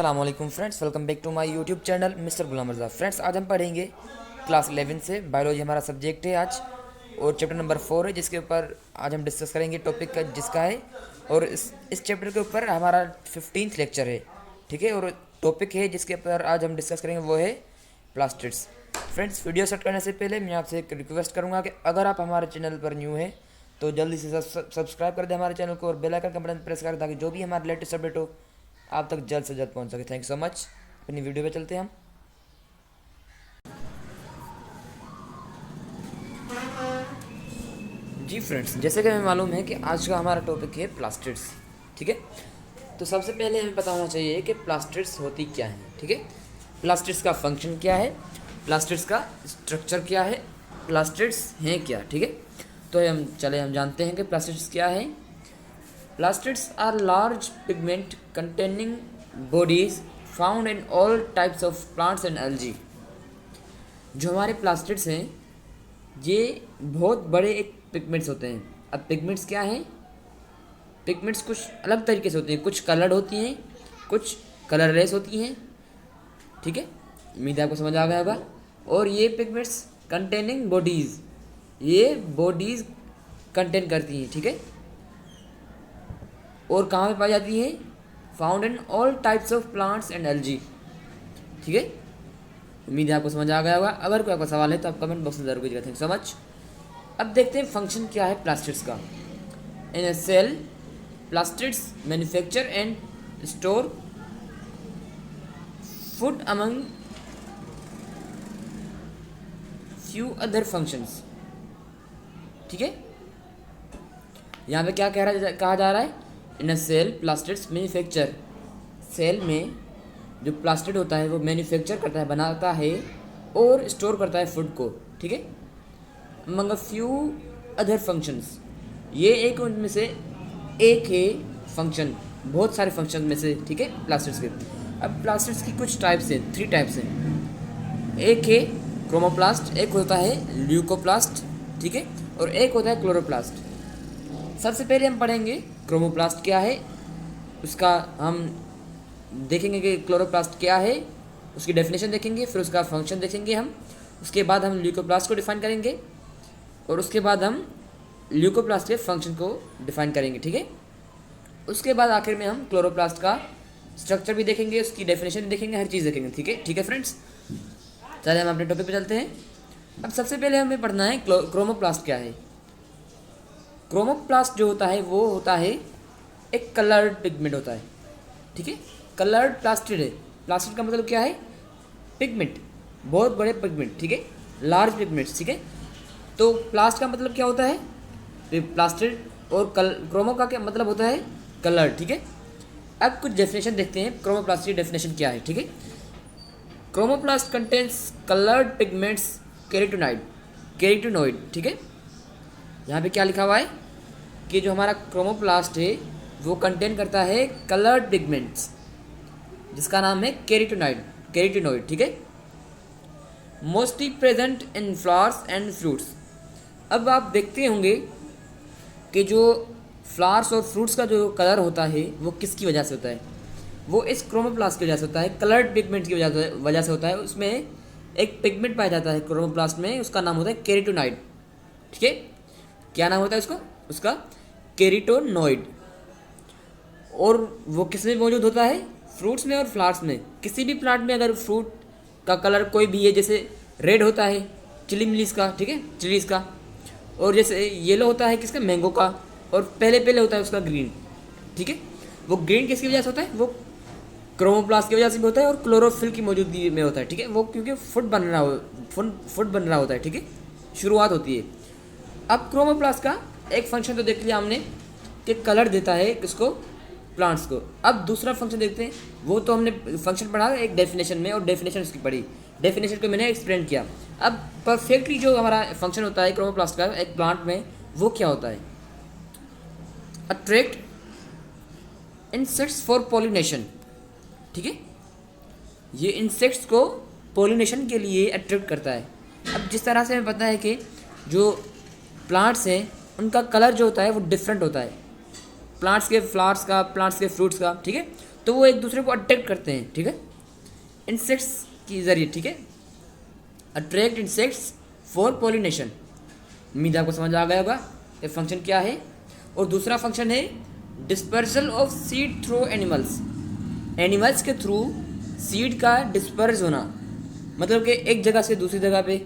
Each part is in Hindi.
अस्सलाम वालेकुम friends, welcome back to my YouTube channel mister Ghulam Raza. Friends, आज हम पढ़ेंगे क्लास 11 से बायोलॉजी हमारा सब्जेक्ट है आज, और चैप्टर नंबर 4 है जिसके ऊपर आज हम डिस्कस करेंगे टॉपिक का जिसका है, और इस चैप्टर के ऊपर हमारा 15th लेक्चर है। ठीक है, और टॉपिक है जिसके ऊपर आज हम डिस्कस करेंगे वो है प्लास्टिड्स। फ्रेंड्स, वीडियो स्टार्ट करने से पहले मैं आपसे एक रिक्वेस्ट करूँगा कि अगर आप हमारे चैनल पर न्यू हैं तो जल्दी से सब्सक्राइब कर दें हमारे चैनल को और बेल आइकन का बटन प्रेस करें ताकि जो भी हमारा लेटेस्ट अपडेट हो आप तक जल्द से जल्द पहुंच सके। Thank you so much. अपनी वीडियो पे चलते हैं हम। जी फ्रेंड्स, जैसे कि हमें मालूम है कि आज का हमारा टॉपिक है प्लास्टिड्स। ठीक है, तो सबसे पहले हमें पता होना चाहिए कि प्लास्टिड्स होती क्या है। ठीक है, प्लास्टिड्स का फंक्शन क्या है, प्लास्टिड्स का स्ट्रक्चर क्या है, प्लास्टिड्स हैं क्या। ठीक है, तो हम जानते हैं कि प्लास्टिड्स क्या है। Plastids are large pigment containing bodies found in all types of plants and algae। जो हमारे प्लास्टिड्स हैं ये बहुत बड़े एक पिगमेंट्स होते हैं। अब पिगमेंट्स क्या हैं? पिगमेंट्स कुछ अलग तरीके से होती हैं, कुछ कलर्ड होती हैं, कुछ कलरलेस होती हैं। ठीक है, उम्मीद है आपको समझ आ गया होगा। और ये पिगमेंट्स कंटेनिंग बॉडीज़, ये बॉडीज़ कंटेन करती हैं। ठीक है, और कहाँ पे पाई जाती है? Found in all types of plants and algae. ठीक है, उम्मीद है आपको समझ आ गया होगा। अगर कोई आपका सवाल है तो आप कमेंट बॉक्स में जरूर कीजिएगा। Thank you so much. अब देखते हैं फंक्शन क्या है प्लास्टिड्स का। In a cell plastids manufacture and store food among few other functions. ठीक है, यहाँ पे क्या कहा जा रहा है? In a cell plastids manufacture, cell में जो प्लास्टिड होता है वो मैन्युफैक्चर करता है, बनाता है और स्टोर करता है फूड को। ठीक है, among a few other functions, ये एक उनमें से एक है फंक्शन, बहुत सारे फंक्शन में से। ठीक है, प्लास्टिड्स के। अब प्लास्टिड्स की कुछ टाइप्स हैं, 3 टाइप्स हैं। एक है क्रोमोप्लास्ट, एक होता है ल्यूकोप्लास्ट। ठीक है, और एक होता है क्लोरोप्लास्ट। सबसे पहले हम पढ़ेंगे क्रोमोप्लास्ट क्या है, उसका हम देखेंगे कि क्लोरोप्लास्ट क्या है, उसकी डेफिनेशन देखेंगे, फिर उसका फंक्शन देखेंगे हम। उसके बाद हम ल्यूकोप्लास्ट को डिफाइन करेंगे और उसके बाद हम ल्यूकोप्लास्ट के फंक्शन को डिफाइन करेंगे। ठीक है, उसके बाद आखिर में हम क्लोरोप्लास्ट का स्ट्रक्चर भी देखेंगे, उसकी डेफिनेशन भी देखेंगे, हर चीज़ देखेंगे। ठीक है, ठीक है फ्रेंड्स, चलिए हम अपने टॉपिक पे चलते हैं। अब सबसे पहले हमें पढ़ना है क्रोमोप्लास्ट क्या है। क्रोमोप्लास्ट जो होता है वो होता है एक कलर्ड पिगमेंट होता है। ठीक है, कलर्ड प्लास्टिड है। प्लास्टिड का मतलब क्या है? पिगमेंट, बहुत बड़े पिगमेंट। ठीक है, लार्ज पिगमेंट्स। ठीक है, तो प्लास्ट का मतलब क्या होता है? प्लास्टिड। और क्रोमो का क्या मतलब होता है? कलर्ड। ठीक है, अब कुछ डेफिनेशन देखते हैं क्रोमोप्लास्ट की डेफिनेशन क्या है। ठीक है, क्रोमोप्लास्ट कंटेन्स कलर्ड पिगमेंट्स केराटिनॉइड। ठीक है, यहाँ पे क्या लिखा हुआ है कि जो हमारा क्रोमोप्लास्ट है वो कंटेन करता है कलर्ड पिगमेंट्स जिसका नाम है केराटिनॉइड। ठीक है, mostly present in flowers and fruits. अब आप देखते होंगे कि जो फ्लावर्स और फ्रूट्स का जो कलर होता है वो किसकी वजह से होता है? वो इस क्रोमोप्लास्ट की वजह से होता है, कलर्ड पिगमेंट की वजह से होता है। उसमें एक पिगमेंट पाया जाता है क्रोमोप्लास्ट में, उसका नाम होता है केराटिनॉइड। ठीक है, क्या नाम होता है उसका केराटिनॉइड। और वो किस में मौजूद होता है? फ्रूट्स में और फ्लावर्स में। किसी भी प्लांट में अगर फ्रूट का कलर कोई भी है, जैसे रेड होता है चिलीज का, ठीक है, चिलीज का, और जैसे येलो होता है किसका? मैंगो का, और पहले होता है उसका ग्रीन। ठीक है, वो ग्रीन किसकी वजह से होता है? वो क्रोमोप्लास्ट की वजह से भी होता है और क्लोरोफिल की मौजूदगी में होता है। ठीक है, वो क्योंकि फूड बन रहा होता है। ठीक है, शुरुआत होती है। अब क्रोमोप्लास्ट का एक फंक्शन तो देख लिया हमने कि कलर देता है किसको? प्लांट्स को। अब दूसरा फंक्शन देखते हैं, वो तो हमने फंक्शन पढ़ा एक डेफिनेशन में, और डेफिनेशन उसकी पढ़ी, डेफिनेशन को मैंने एक्सप्लेन किया। अब परफेक्टली जो हमारा फंक्शन होता है क्रोमोप्लास्ट का एक प्लांट में, वो क्या होता है? Attract insects for pollination. ठीक है, ये इंसेक्ट्स को पॉलिनेशन के लिए अट्रैक्ट करता है। अब जिस तरह से हमें पता है कि जो प्लांट्स हैं उनका कलर जो होता है वो डिफरेंट होता है, प्लांट्स के फ्लावर्स का, प्लांट्स के फ्रूट्स का। ठीक है, तो वो एक दूसरे को अट्रैक्ट करते हैं, ठीक है, इंसेक्ट्स के ज़रिए, ठीक है, अट्रैक्ट इंसेक्ट्स फॉर पॉलिनेशन। उम्मीद आपको समझ आ गया होगा ये फंक्शन क्या है। और दूसरा फंक्शन है dispersal of seed through animals. Animals के थ्रू सीड का डिस्पर्स होना, मतलब कि एक जगह से दूसरी जगह पे।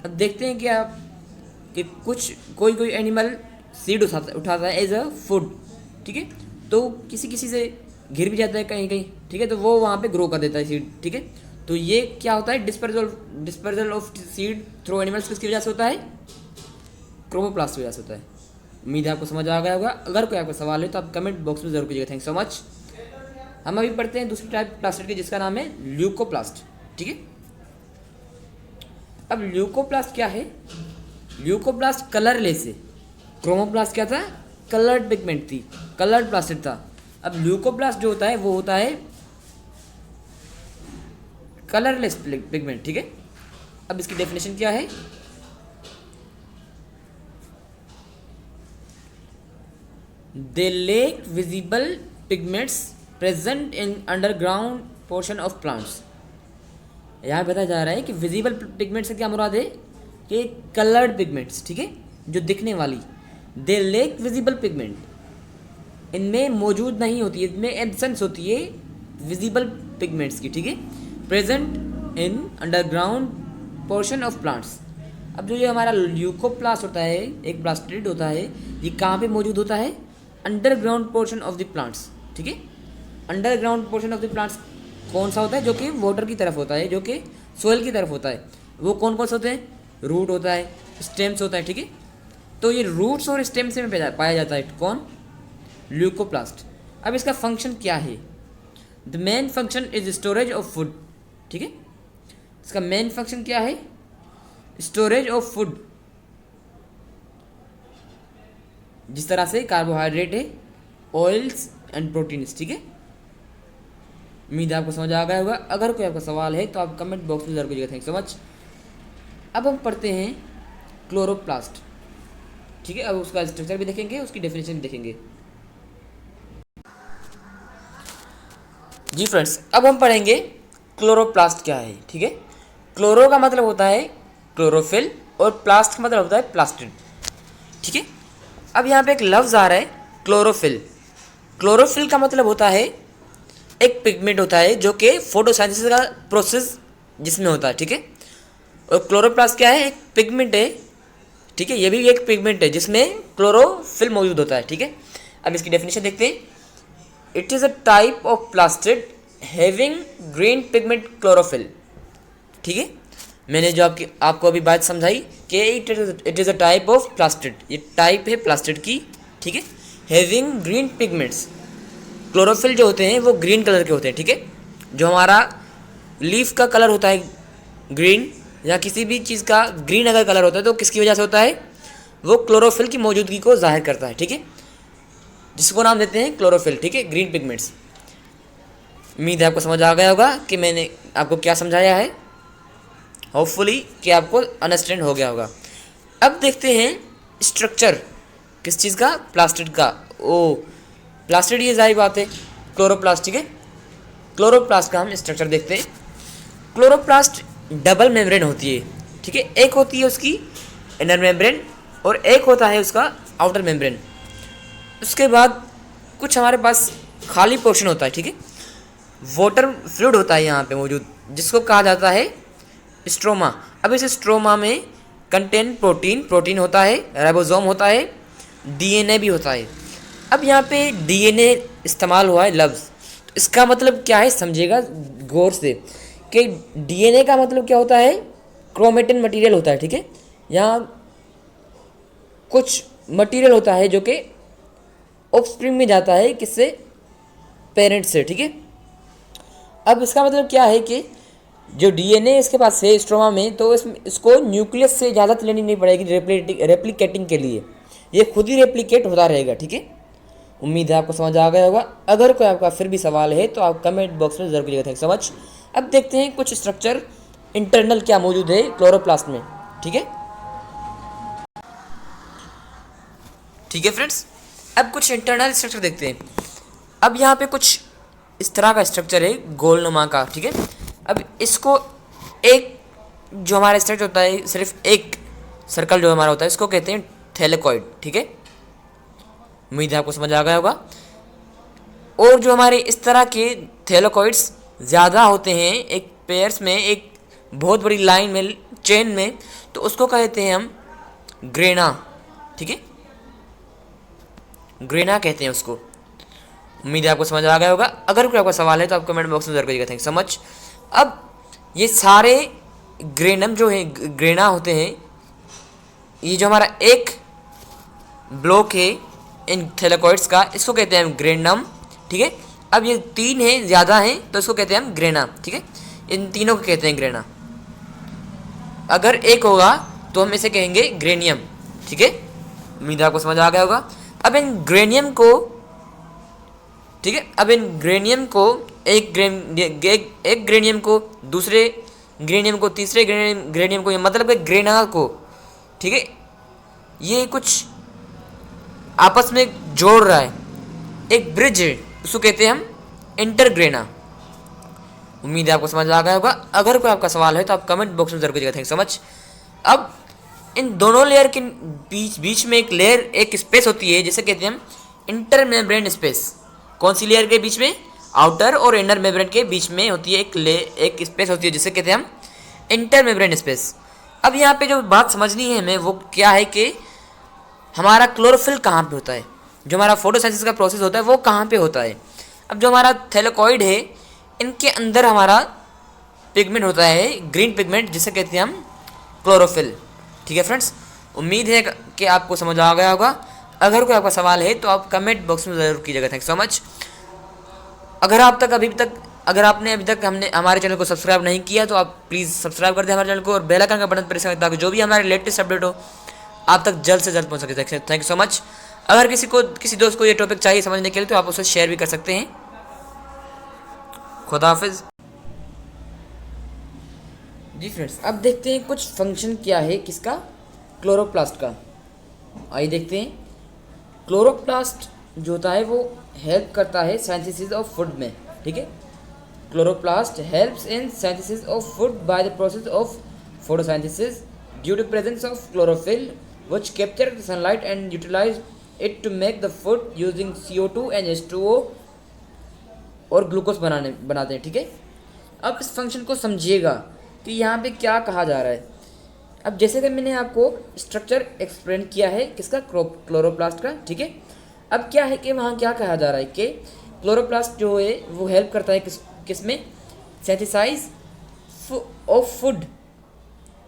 अब देखते हैं कि आप कि कोई एनिमल सीड उठाता है एज अ फूड, ठीक है, तो किसी से घिर भी जाता है कहीं कहीं, ठीक है, तो वो वहाँ पे ग्रो कर देता है सीड, ठीक है। तो ये क्या होता है, dispersal of seed through animals किसकी वजह से होता है, क्रोमोप्लास्ट की वजह से होता है। उम्मीद है आपको समझ आ गया होगा। अगर कोई आपका सवाल है तो आप कमेंट बॉक्स में जरूर कीजिएगा। Thank so much. हम अभी पढ़ते हैं दूसरी टाइप प्लास्टिड की, जिसका नाम है ल्यूकोप्लास्ट, ठीक है। अब ल्यूकोप्लास्ट क्या है, ल्यूकोप्लास्ट कलरलेस है। क्रोमोप्लास्ट क्या था, कलर्ड पिगमेंट थी, कलर्ड प्लास्टिड था। अब ल्यूकोप्लास्ट जो होता है वो होता है कलरलेस पिगमेंट, ठीक है। अब इसकी डेफिनेशन क्या है, they lack visible pigments present in underground portion of plants. यहाँ बताया जा रहा है कि विजिबल पिगमेंट से क्या मुराद है, कि कलर्ड पिगमेंट्स, ठीक है, जो दिखने वाली। दे लेक विजिबल पिगमेंट, इनमें मौजूद नहीं होती है, इनमें एब्सेंस होती है विजिबल पिगमेंट्स की, ठीक है, present in underground portion of plants. अब जो ये हमारा ल्यूकोप्लास्ट होता है, एक प्लास्टिड होता है, ये कहाँ पे मौजूद होता है, underground portion of the plants, ठीक है। Underground portion of the plants कौन सा होता है, जो कि वाटर की तरफ होता है, जो कि सोइल की तरफ होता है। वो कौन कौन से होते हैं, रूट होता है, स्टेम्स होता है, ठीक है। तो ये रूट्स और स्टेम्स में पाया जाता है कौन, ल्यूकोप्लास्ट। अब इसका फंक्शन क्या है, the main function is storage of food, ठीक है। इसका मेन फंक्शन क्या है, स्टोरेज ऑफ फूड। जिस तरह से कार्बोहाइड्रेट है, ऑयल्स एंड प्रोटीन्स, ठीक है। उम्मीद आपको समझ आ गया होगा। अगर कोई आपका सवाल है तो आप कमेंट बॉक्स में जरूर कीजिएगा। Thank so much. अब हम पढ़ते हैं क्लोरोप्लास्ट, ठीक है। अब उसका स्ट्रक्चर भी देखेंगे, उसकी डेफिनेशन भी देखेंगे। जी फ्रेंड्स, अब हम पढ़ेंगे क्लोरोप्लास्ट क्या है, ठीक है। क्लोरो का मतलब होता है क्लोरोफिल और प्लास्ट का मतलब होता है प्लास्टिड, ठीक है। अब यहाँ पे एक लफ्ज़ आ रहा है क्लोरोफिल। क्लोरोफिल का मतलब होता है एक पिगमेंट होता है जो कि फोटोसिंथेसिस का प्रोसेस जिसमें होता है, ठीक है। और क्लोरोप्लास्ट क्या है, एक पिगमेंट है, ठीक है। ये भी एक पिगमेंट है जिसमें क्लोरोफिल मौजूद होता है, ठीक है। अब इसकी डेफिनेशन देखते हैं। It is a type of plastid having green pigment chlorophyll, ठीक है। मैंने जो आपको अभी बात समझाई कि it is a type of plastid, ये टाइप है प्लास्टिड की, ठीक है। हैविंग ग्रीन पिगमेंट्स, क्लोरोफिल जो होते हैं वो ग्रीन कलर के होते हैं, ठीक है। जो हमारा लीफ का कलर होता है ग्रीन, या किसी भी चीज़ का ग्रीन अगर कलर होता है तो किसकी वजह से होता है, वो क्लोरोफिल की मौजूदगी को जाहिर करता है, ठीक है, जिसको नाम देते हैं क्लोरोफिल, ठीक है, ग्रीन पिगमेंट्स। उम्मीद है आपको समझ आ गया होगा कि मैंने आपको क्या समझाया है। होपफुली कि आपको अंडरस्टैंड हो गया होगा। अब देखते हैं स्ट्रक्चर किस चीज़ का, प्लास्टिड का। ओ प्लास्टिड, ये जाहिर बात है क्लोरोप्लास्ट, ठीक है। क्लोरोप्लास्ट का हम स्ट्रक्चर देखते हैं। क्लोरोप्लास्ट डबल मेम्ब्रेन होती है, ठीक है। एक होती है उसकी इनर मेम्ब्रेन और एक होता है उसका आउटर मेम्ब्रेन। उसके बाद कुछ हमारे पास खाली पोर्शन होता है, ठीक है। वाटर फ्लूइड होता है यहाँ पे मौजूद, जिसको कहा जाता है स्ट्रोमा। अब इस स्ट्रोमा में कंटेन प्रोटीन होता है, राइबोसोम होता है, डीएनए भी होता है। अब यहाँ पे डीएनए इस्तेमाल हुआ है लफ्ज़, तो इसका मतलब क्या है समझिएगा गौर से, कि डीएनए का मतलब क्या होता है, क्रोमेटिन मटेरियल होता है, ठीक है। यहाँ कुछ मटेरियल होता है जो कि ऑफस्प्रिंग में जाता है, किससे, पेरेंट्स से, ठीक है। अब इसका मतलब क्या है कि जो डीएनए इसके पास है स्ट्रोमा में, तो इसको न्यूक्लियस से ज़्यादा लेनी नहीं पड़ेगी रेप्लिकेटिंग के लिए, ये खुद ही रेप्लिकेट होता रहेगा, ठीक है। उम्मीद है आपको समझ आ गया होगा। अगर कोई आपका फिर भी सवाल है तो आप कमेंट बॉक्स में जरूर कीजिएगा। Thank so much. अब देखते हैं कुछ स्ट्रक्चर इंटरनल क्या मौजूद है क्लोरोप्लास्ट में, ठीक है। ठीक है फ्रेंड्स, अब कुछ इंटरनल स्ट्रक्चर देखते हैं। अब यहाँ पे कुछ इस तरह का स्ट्रक्चर है गोलनुमा का, ठीक है। अब इसको एक जो हमारा स्ट्रक्चर होता है, सिर्फ एक सर्कल जो हमारा होता है, इसको कहते हैं थैलेकॉइड, ठीक है। उम्मीद है आपको समझ आ गया होगा। और जो हमारे इस तरह के थैलेकॉइड्स ज़्यादा होते हैं एक पेयर्स में, एक बहुत बड़ी लाइन में, चेन में, तो उसको कहते हैं हम ग्रेना, ठीक है, ग्रेना कहते हैं उसको। उम्मीद है आपको समझ आ गया होगा। अगर कोई आपका सवाल है तो आप कमेंट बॉक्स में जरूर करिएगा। Thank so much. अब ये सारे ग्रेनम जो है, ग्रेना होते हैं, ये जो हमारा एक ब्लॉक है इन थैलेकॉइड्स का, इसको कहते हैं हम ग्रेनम, ठीक है। अब ये 3 हैं, ज़्यादा हैं, तो इसको कहते हैं हम ग्रेना, ठीक है। इन तीनों को कहते हैं ग्रेना। अगर एक होगा तो हम इसे कहेंगे ग्रेनियम, ठीक है। उम्मीद है आपको समझ आ गया होगा। अब इन ग्रेनियम को, ठीक है, अब इन ग्रेनियम को एक ग्रेनियम को दूसरे ग्रेनियम को तीसरे ग्रेनियम को, मतलब ग्रेना को, ठीक है, ये कुछ आपस में जोड़ रहा है, एक ब्रिज है, उसको कहते हैं हम इंटरग्रेना। उम्मीद है आपको समझ आ गया होगा। अगर कोई आपका सवाल है तो आप कमेंट बॉक्स में जरूर करिएगा। Thank so much. अब इन दोनों लेयर के बीच में एक लेयर, एक स्पेस होती है, जिसे कहते हैं हम इंटर मेम्ब्रेन स्पेस। कौन सी लेयर के बीच में? आउटर और इनर मेम्ब्रेन के बीच में होती है एक स्पेस होती है, जिसे कहते हैं हम इंटर मेम्ब्रेन स्पेस। अब यहाँ पे जो बात समझनी है हमें वो क्या है कि हमारा क्लोरोफिल कहाँ पे होता है, जो हमारा फोटोसिंथेसिस का प्रोसेस होता है वो कहाँ पे होता है। अब जो हमारा थैलेकॉइड है, इनके अंदर हमारा पिगमेंट होता है, ग्रीन पिगमेंट, जिसे कहते हैं हम क्लोरोफिल, ठीक है फ्रेंड्स। उम्मीद है कि आपको समझ आ गया होगा। अगर कोई आपका सवाल है तो आप कमेंट बॉक्स में ज़रूर कीजिएगा। Thank so much. अगर आपने अभी तक हमारे चैनल को सब्सक्राइब नहीं किया तो आप प्लीज़ सब्सक्राइब कर दें हमारे चैनल को और बेल आइकन का बटन प्रेस करें, ताकि जो भी हमारे लेटेस्ट अपडेट हो आप तक जल्द से जल्द पहुंच सके। Thank you so much. अगर किसी दोस्त को ये टॉपिक चाहिए समझने के लिए तो आप उसे शेयर भी कर सकते हैं। खुदा हाफिज़। जी फ्रेंड्स, अब देखते हैं कुछ फंक्शन क्या है किसका, क्लोरोप्लास्ट का। आइए देखते हैं। क्लोरोप्लास्ट जो होता है वो हेल्प करता है सिंथेसिस ऑफ फूड में, ठीक है। Chloroplast helps in synthesis of food by the process of photosynthesis due to presence of chlorophyll which capture the sunlight and utilize it to make the food using CO2 and H2O और ग्लूकोज बनाते हैं, ठीक है। अब इस फंक्शन को समझिएगा कि यहाँ पे क्या कहा जा रहा है। अब जैसे कि मैंने आपको स्ट्रक्चर एक्सप्लेन किया है किसका, क्लोरोप्लास्ट का, ठीक है। अब क्या है कि वहाँ क्या कहा जा रहा है कि क्लोरोप्लास्ट जो है वो हेल्प करता है किस में, सिंथेसाइज ऑफ फूड,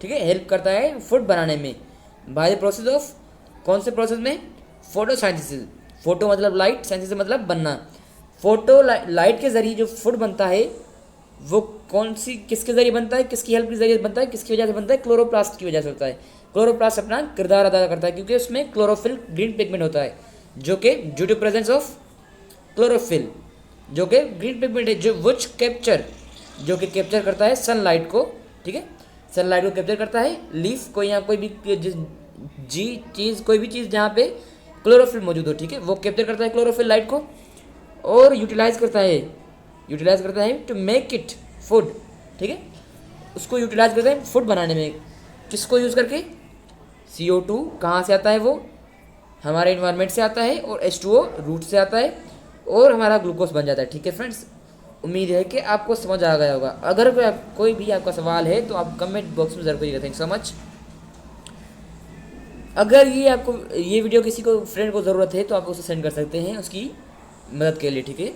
ठीक है, हेल्प करता है फूड बनाने में बाय द प्रोसेस ऑफ, कौन से प्रोसेस में, फोटोसिंथेसिस। फोटो मतलब लाइट, सिंथेसिस मतलब बनना। फोटो लाइट के ज़रिए जो फूड बनता है वो किसके ज़रिए बनता है, किसकी हेल्प के ज़रिए बनता है, किसकी वजह से बनता है, क्लोरोप्लास्ट की वजह से होता है। क्लोरोप्लास्ट अपना किरदार अदा करता है क्योंकि उसमें क्लोरोफिल ग्रीन पिगमेंट होता है, जो कि due to presence of chlorophyll, जो कि ग्रीन पिगमेंट है, जो विच कैप्चर, जो कि कैप्चर करता है सनलाइट को, ठीक है, सनलाइट को कैप्चर करता है। लीफ को या कोई भी कोई भी चीज़ जहाँ पे क्लोरोफिल मौजूद हो, ठीक है, वो कैप्चर करता है क्लोरोफिल लाइट को और यूटिलाइज करता है टू मेक इट फूड, ठीक है, उसको यूटिलाइज करता है फूड बनाने में। किसको यूज़ करके, CO2 कहाँ से आता है, वो हमारे इन्वायरमेंट से आता है, और H2O रूट से आता है, और हमारा ग्लूकोज बन जाता है, ठीक है फ्रेंड्स। उम्मीद है कि आपको समझ आ गया होगा। अगर कोई भी आपका सवाल है तो आप कमेंट बॉक्स में ज़रूर करिएगा। Thank so much. अगर ये वीडियो किसी को फ्रेंड को ज़रूरत है तो आप उसे सेंड कर सकते हैं उसकी मदद के लिए, ठीक है।